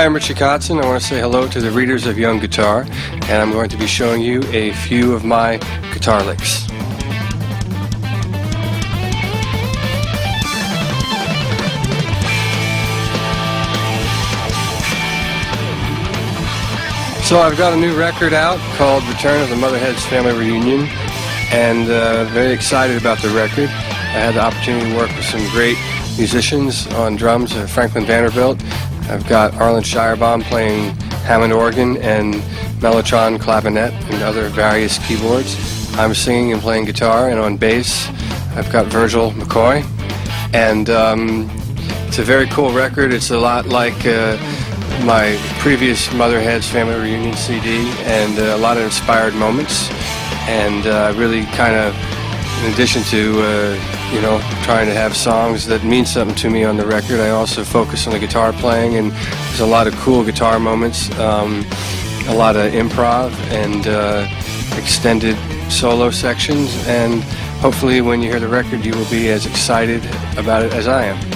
Hi, I'm Richie Kotzen. I want to say hello to the readers of Young Guitar, and I'm going to be showing you a few of my guitar licks. So I've got a new record out called Return of the Motherhead's Family Reunion, and very excited about the record. I had the opportunity to work with some great musicians on drums, Franklin Vanderbilt. I've got Arlen Shirebaum playing Hammond organ and Mellotron clavinet and other various keyboards. I'm singing and playing guitar, and on bass I've got Virgil McCoy. And it's a very cool record. It's a lot like my previous Motherhead's Family Reunion CD, and a lot of inspired moments. And really kind of, in addition to trying to have songs that mean something to me on the record, I also focus on the guitar playing, and there's a lot of cool guitar moments, a lot of improv and extended solo sections, and hopefully when you hear the record you will be as excited about it as I am.